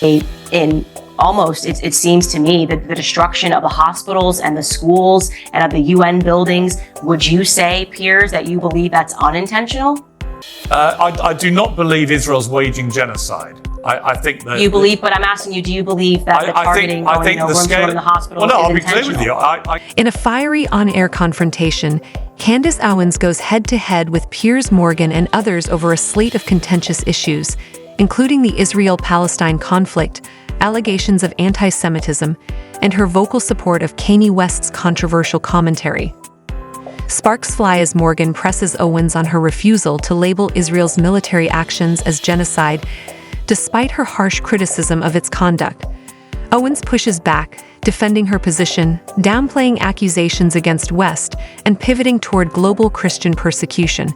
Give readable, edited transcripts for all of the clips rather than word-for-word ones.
in almost, it seems to me, that the destruction of the hospitals and the schools and of the UN buildings. Would you say, Piers, that you believe that's unintentional? I do not believe Israel's waging genocide. I think that... You believe, but I'm asking you, do you believe that the targeting going in the hospitals well, no, I'll is be clear with you. In a fiery on-air confrontation, Candace Owens goes head-to-head with Piers Morgan and others over a slate of contentious issues, including the Israel-Palestine conflict, allegations of anti-Semitism, and her vocal support of Kanye West's controversial commentary. Sparks fly as Morgan presses Owens on her refusal to label Israel's military actions as genocide, despite her harsh criticism of its conduct. Owens pushes back, defending her position, downplaying accusations against West, and pivoting toward global Christian persecution.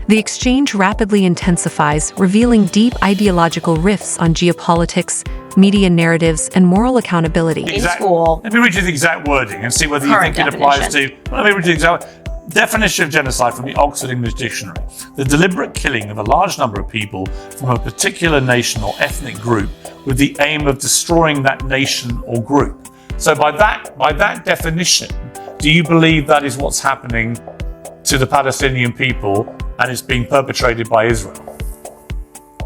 The exchange rapidly intensifies, revealing deep ideological rifts on geopolitics, media narratives, and moral accountability. In school. Let me read you the exact wording and see whether you think it applies to... Let me read you the exact definition of genocide from the Oxford English Dictionary. The deliberate killing of a large number of people from a particular nation or ethnic group with the aim of destroying that nation or group. So by that definition, do you believe that is what's happening to the Palestinian people and it's being perpetrated by Israel?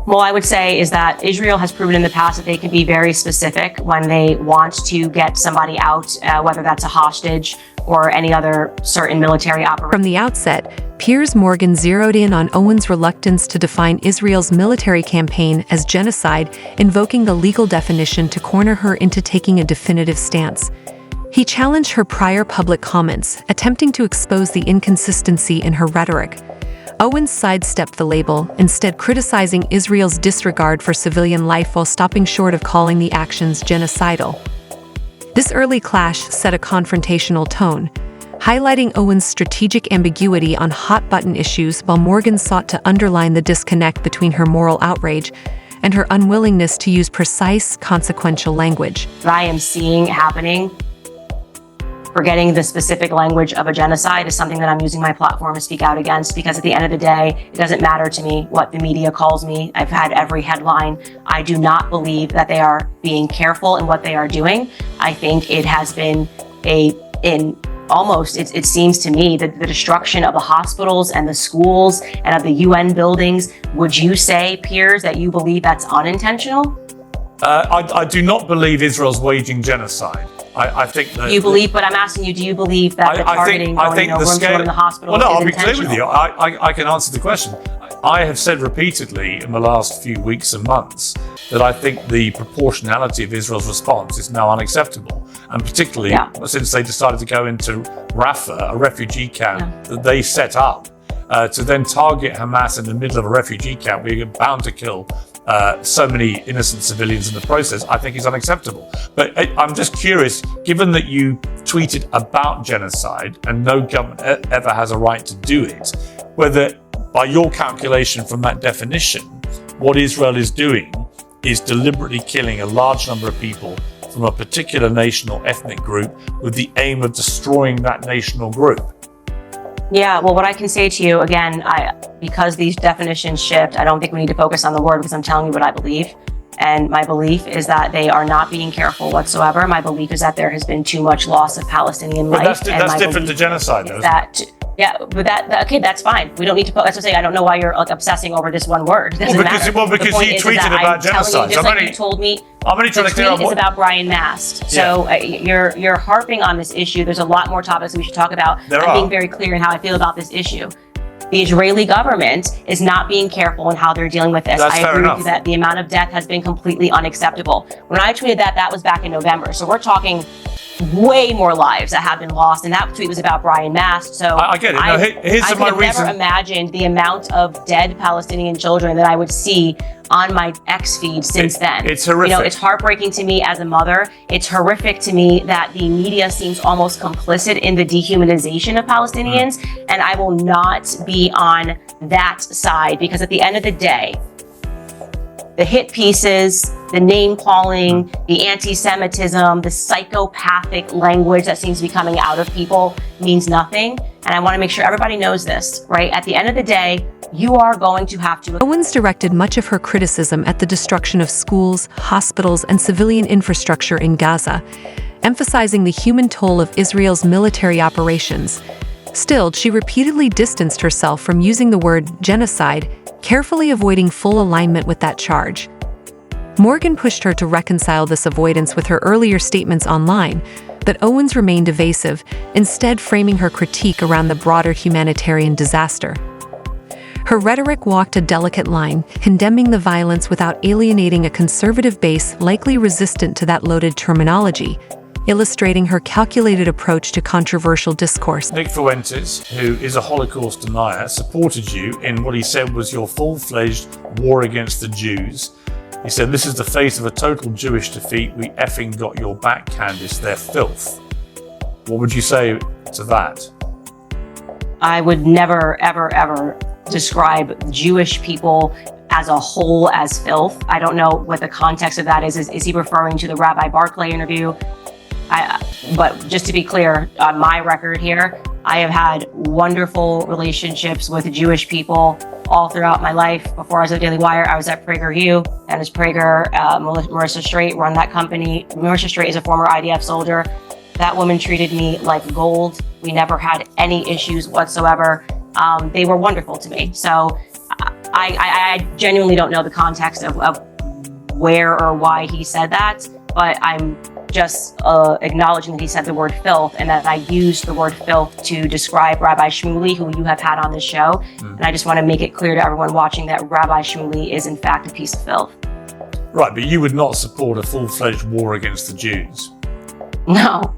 Well, I would say is that Israel has proven in the past that they can be very specific when they want to get somebody out, whether that's a hostage or any other certain military operation. From the outset, Piers Morgan zeroed in on Owens' reluctance to define Israel's military campaign as genocide, invoking the legal definition to corner her into taking a definitive stance. He challenged her prior public comments, attempting to expose the inconsistency in her rhetoric. Owens sidestepped the label, instead criticizing Israel's disregard for civilian life while stopping short of calling the actions genocidal. This early clash set a confrontational tone, highlighting Owens' strategic ambiguity on hot-button issues while Morgan sought to underline the disconnect between her moral outrage and her unwillingness to use precise, consequential language. What I am seeing happening, forgetting the specific language of a genocide, is something that I'm using my platform to speak out against, because at the end of the day, it doesn't matter to me what the media calls me. I've had every headline. I do not believe that they are being careful in what they are doing. I think it has been it seems to me that the destruction of the hospitals and the schools and of the UN buildings. Would you say, Piers, that you believe that's unintentional? I do not believe Israel's waging genocide. I think that... You believe, but I'm asking you, do you believe that the targeting going in the hospital is intentional? Well, no, I'll be clear with you. I can answer the question. I have said repeatedly in the last few weeks and months that I think the proportionality of Israel's response is now unacceptable. And particularly since they decided to go into Rafah, a refugee camp that they set up, to then target Hamas in the middle of a refugee camp where you're bound to kill so many innocent civilians in the process, I think is unacceptable. But I'm just curious, given that you tweeted about genocide and no government ever has a right to do it, whether by your calculation from that definition, what Israel is doing is deliberately killing a large number of people from a particular nation or ethnic group with the aim of destroying that nation or group. Yeah, well, what I can say to you, again, because these definitions shift, I don't think we need to focus on the word, because I'm telling you what I believe. And my belief is that they are not being careful whatsoever. My belief is that there has been too much loss of Palestinian life. That's different to genocide, though, okay, that's fine. We don't need to. That's what I'm saying. I don't know why you're obsessing over this one word. It doesn't matter. Because you tweeted about genocide. You told me. I'm only trying to clear up what... is about Brian Mast. So you're harping on this issue. There's a lot more topics that we should talk about. I'm being very clear in how I feel about this issue. The Israeli government is not being careful in how they're dealing with this. I agree with you that the amount of death has been completely unacceptable. When I tweeted that was back in November. So we're talking way more lives that have been lost, and that tweet was about Brian Mast. So I get it. Now, here's my reason. I never imagined the amount of dead Palestinian children that I would see on my X feed since then. It's horrific. It's heartbreaking to me as a mother. It's horrific to me that the media seems almost complicit in the dehumanization of Palestinians, and I will not be on that side, because at the end of the day, the hit pieces, the name calling, the anti-Semitism, the psychopathic language that seems to be coming out of people means nothing. And I want to make sure everybody knows this, right? At the end of the day, you are going to have to. Owens directed much of her criticism at the destruction of schools, hospitals, and civilian infrastructure in Gaza, emphasizing the human toll of Israel's military operations. Still, she repeatedly distanced herself from using the word genocide, carefully avoiding full alignment with that charge. Morgan pushed her to reconcile this avoidance with her earlier statements online, but Owens remained evasive, instead framing her critique around the broader humanitarian disaster. Her rhetoric walked a delicate line, condemning the violence without alienating a conservative base likely resistant to that loaded terminology, illustrating her calculated approach to controversial discourse. Nick Fuentes, who is a Holocaust denier, supported you in what he said was your full-fledged war against the Jews. He said, "This is the face of a total Jewish defeat. We effing got your back, Candace. They're filth." What would you say to that? I would never, ever, ever describe Jewish people as a whole as filth. I don't know what the context of that is. Is he referring to the Rabbi Barclay interview? But just to be clear, on my record here, I have had wonderful relationships with Jewish people all throughout my life. Before I was at Daily Wire, I was at PragerU. Candace Prager, Marissa Straight run that company. Marissa Straight is a former IDF soldier. That woman treated me like gold. We never had any issues whatsoever. They were wonderful to me. So I genuinely don't know the context of where or why he said that, but I'm just acknowledging that he said the word filth and that I used the word filth to describe Rabbi Shmuley, who you have had on this show. And I just want to make it clear to everyone watching that Rabbi Shmuley is in fact a piece of filth. Right, but you would not support a full-fledged war against the Jews. No,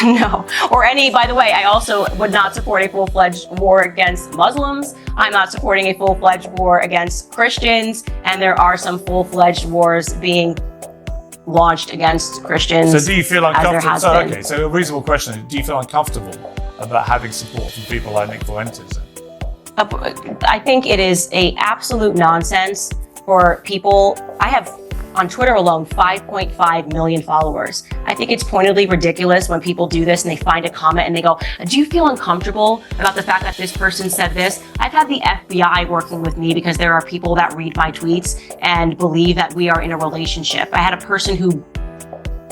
no. Or any, by the way, I also would not support a full-fledged war against Muslims. I'm not supporting a full-fledged war against Christians. And there are some full-fledged wars being launched against Christians. So do you feel uncomfortable? So a reasonable question is, do you feel uncomfortable about having support from people like Nick Fuentes? I think it is a absolute nonsense for people. I have on Twitter alone 5.5 million followers. I think it's pointedly ridiculous when people do this and they find a comment and they go, "Do you feel uncomfortable about the fact that this person said this?" I've had the FBI working with me because there are people that read my tweets and believe that we are in a relationship. I had a person who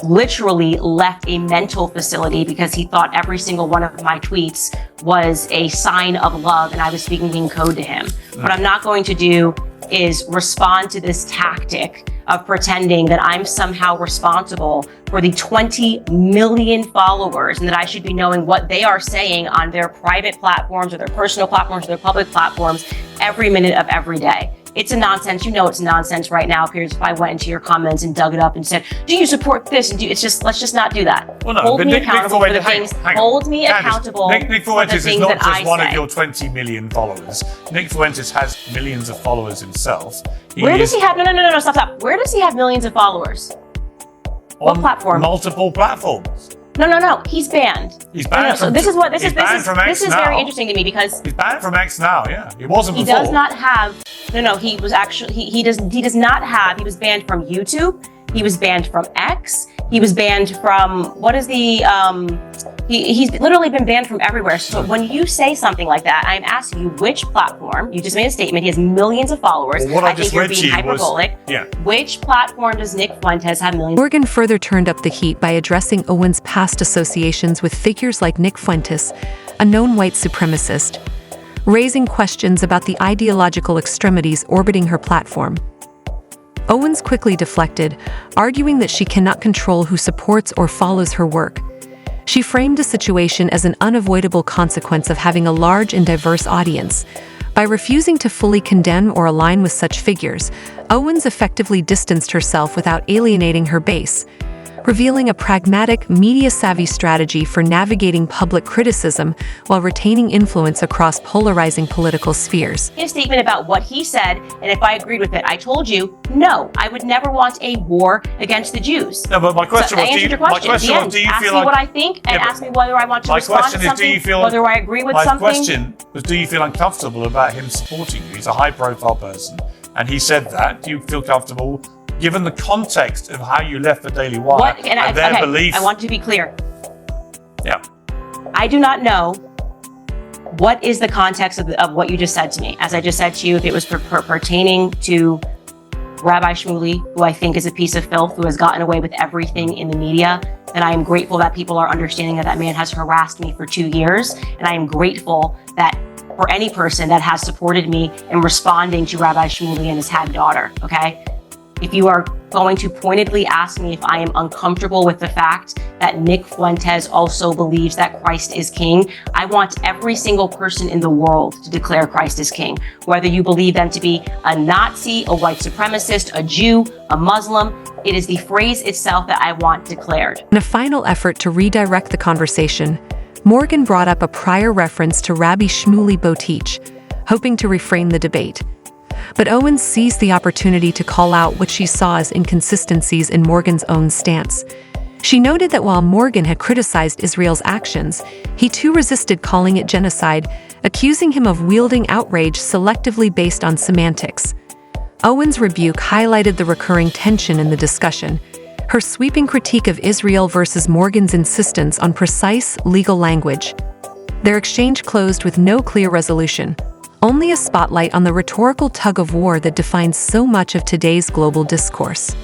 literally left a mental facility because he thought every single one of my tweets was a sign of love and I was speaking in code to him. What I'm not going to do is respond to this tactic of pretending that I'm somehow responsible for the 20 million followers and that I should be knowing what they are saying on their private platforms or their personal platforms or their public platforms every minute of every day. It's a nonsense. You know it's nonsense right now, Piers. If I went into your comments and dug it up and said, "Do you support this?" And it's just, let's just not do that. Well, no, hold but me Nick accountable for the things. Hold me accountable Nick for the Fuentes is things not that I just one of say. your 20 million followers. Nick Fuentes has millions of followers himself. Where does he have? No, stop. Where does he have millions of followers? What platform? Multiple platforms. No. He's banned. He's banned from. This is X now. very interesting to me because he's banned from X now. Yeah, he wasn't he before. does not have. No. He was actually he does not have. He was banned from YouTube. He was banned from X. He was banned from what is the he's literally been banned from everywhere. So when you say something like that, I'm asking you which platform. You just made a statement. He has millions of followers. Well, what I think you're being hyperbolic. Which platform does Nick Fuentes have millions? Morgan further turned up the heat by addressing Owens' past associations with figures like Nick Fuentes, a known white supremacist, raising questions about the ideological extremities orbiting her platform. Owens quickly deflected, arguing that she cannot control who supports or follows her work. She framed the situation as an unavoidable consequence of having a large and diverse audience. By refusing to fully condemn or align with such figures, Owens effectively distanced herself without alienating her base, revealing a pragmatic, media-savvy strategy for navigating public criticism while retaining influence across polarizing political spheres. A statement about what he said, and if I agreed with it, I told you, no, I would never want a war against the Jews. No, but my question was, do you feel like... what I think and ask me whether I want to respond to something, whether I agree with something. My question was, do you feel uncomfortable about him supporting you? He's a high-profile person, and he said that. Do you feel comfortable, given the context of how you left the Daily Wire and their belief? I want to be clear. Yeah. I do not know what is the context of what you just said to me? As I just said to you, if it was pertaining to Rabbi Shmuley, who I think is a piece of filth, who has gotten away with everything in the media, then I am grateful that people are understanding that that man has harassed me for 2 years. And I am grateful that for any person that has supported me in responding to Rabbi Shmuley and his hag daughter, okay? If you are going to pointedly ask me if I am uncomfortable with the fact that Nick Fuentes also believes that Christ is king, I want every single person in the world to declare Christ is king. Whether you believe them to be a Nazi, a white supremacist, a Jew, a Muslim, it is the phrase itself that I want declared. In a final effort to redirect the conversation, Morgan brought up a prior reference to Rabbi Shmuley Boteach, hoping to reframe the debate. But Owens seized the opportunity to call out what she saw as inconsistencies in Morgan's own stance. She noted that while Morgan had criticized Israel's actions, he too resisted calling it genocide, accusing him of wielding outrage selectively based on semantics. Owens' rebuke highlighted the recurring tension in the discussion, her sweeping critique of Israel versus Morgan's insistence on precise legal language. Their exchange closed with no clear resolution, only a spotlight on the rhetorical tug-of-war that defines so much of today's global discourse.